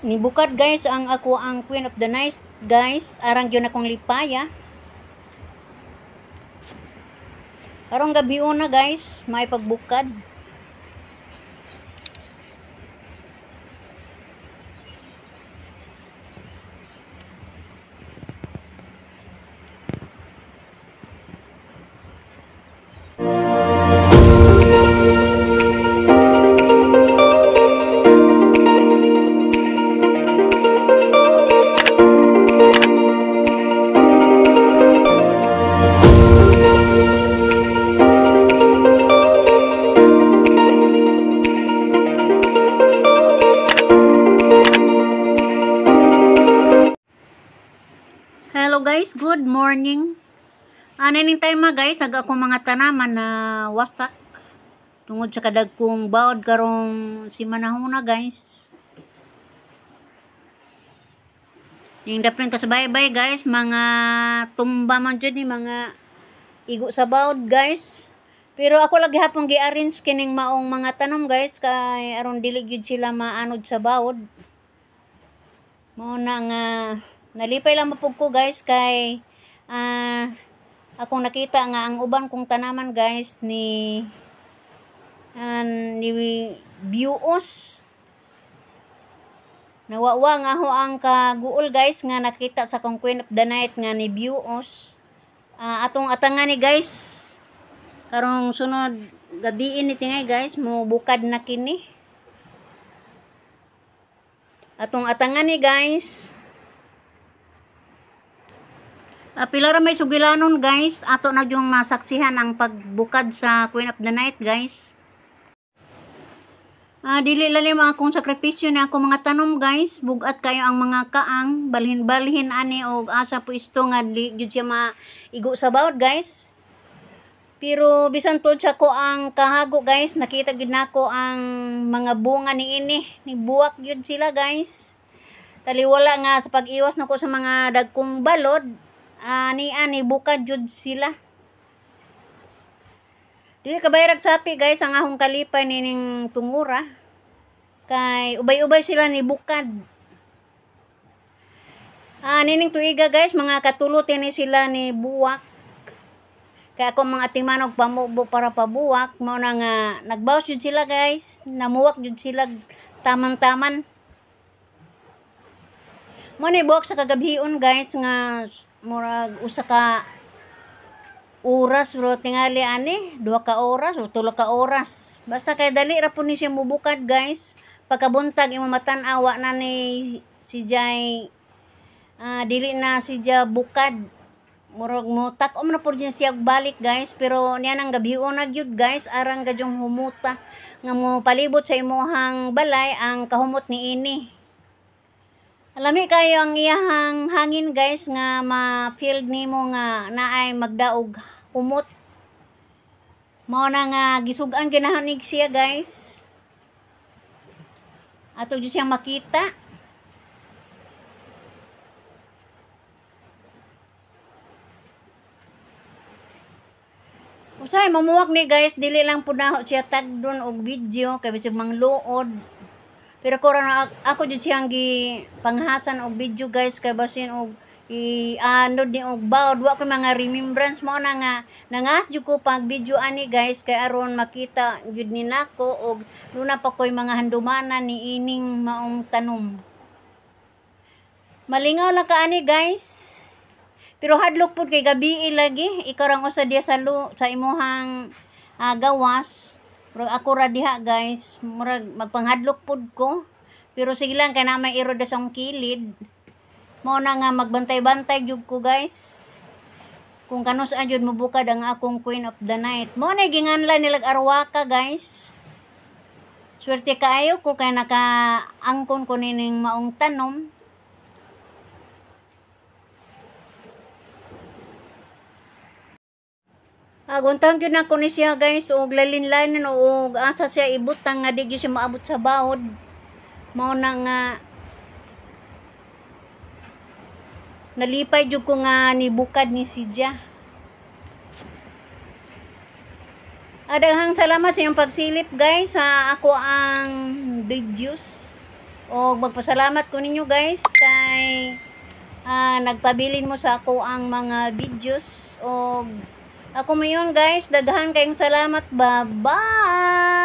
Nibukad guys ang ako ang Queen of the Night guys, arang yun akong lipaya. Karong gabi una guys, may pagbukad. Hello guys, good morning. Ning time guys, aga akong mga tanaman na wasak. Tungod sa kadagkong bawod karong si manahuna guys. Ning dapren kasabay-bay guys, mga tumba man jud ni mga igo sa bawod guys. Pero ako lagi hapon gi-arrange kining maong mga tanom guys kay aron dili gyud sila maanod sa bawod. Mao na nga nalipay lang mapug ko guys kay akong nakita nga ang uban kong tanaman guys ni biuos. Nawawa nga ho ang kaguol guys nga nakita sa kong Queen of the Night nga ni biuos. Atong atangan ni guys karong sunod gabi ni tingay guys mo bukad na kini. Atong atangan ni guys. Pila ra may sugilanon guys, ato na yung masaksihan ang pagbukad sa Queen of the Night guys. Dili lalim akong sakripisyo na ako mga tanom guys, bugat kayo ang mga kaang, balhin-balhin ani og asa po isto nga di gyud siya maigo sa bawod guys. Pero bisan tod sa ko ang kahago guys, nakita gyud nako ang mga bunga niini, ni buwak gyud sila guys. Taliwala nga sa pag-iwas nako sa mga dagkong balod. Ani bukad jud sila. Dili kabayrag sapi guys ang ahong kalipay nining tungura. Kay ubay-ubay sila ni bukad. Nining tuiga guys, mga katulutin ni sila ni buwak. Kaya ako mga timanog pamubo para pabuwak, mao na nga nagbawas jud sila guys, namuwak jud sila taman-taman. Mo ni buwak sa kagabhion guys nga murag usa ka oras bro tingali ani 2 ka oras o 3 ka oras basta kay dali ra po ni siya mubukad guys. Pagkabuntag imo matan-awa na ni si Jay dili na si Jay bukad, murag mo tak-om na po niya siya balik guys. Pero niya nang gabion na gyud guys arang gadyong humuta nga mo palibot sa imuhang balay ang kahumot ni ini. Alami kayo ang iyahang hangin guys nga ma-feel nimo nga naay magdaog humot. Mao na nga gisugan ginahanig siya guys. Ato jud siyang makita. Usay mamuwak ni guys, dili lang pud na siya tagdon og video kay bisag mangluod. Pero korona ako jud siyang gi panghasan og video guys kay basin og i-anod ni og bawd wa ko mga remembrance mo na nga nangas jud ko pag video ani guys kay aron makita jud ni nako og luna pa koy mga handumanan ni ining maong tanom. Malingaw na kaani guys. Pero hadlok pud kay gabi lagi ikaw rang usa diya sa imuhang gawas. Murag ako ra diha guys, murag magpanghadlok pud ko. Pero sige lang kay na may iro sa kilid. Mao na nga magbantay-bantay jud ko guys. Kung kanus jud mobukad ang akong Queen of the Night. Mao na ginganlan nilag arwaka guys. Swerte kaayo ko kay naka-angkon ko nining maong tanom. Guntang yun ako ni siya guys og lalin-lanin og asa siya ibutang nga di siya maabot sa bawod. Mao na nga nalipay jud ko nga nibukad ni Sidya. Daghang salamat sa iyong pagsilip guys sa ako ang videos O magpasalamat ko ninyo guys kay nagpabilin mo sa ako ang mga videos. O ako mayon guys, daghan kayong salamat. Bye-bye!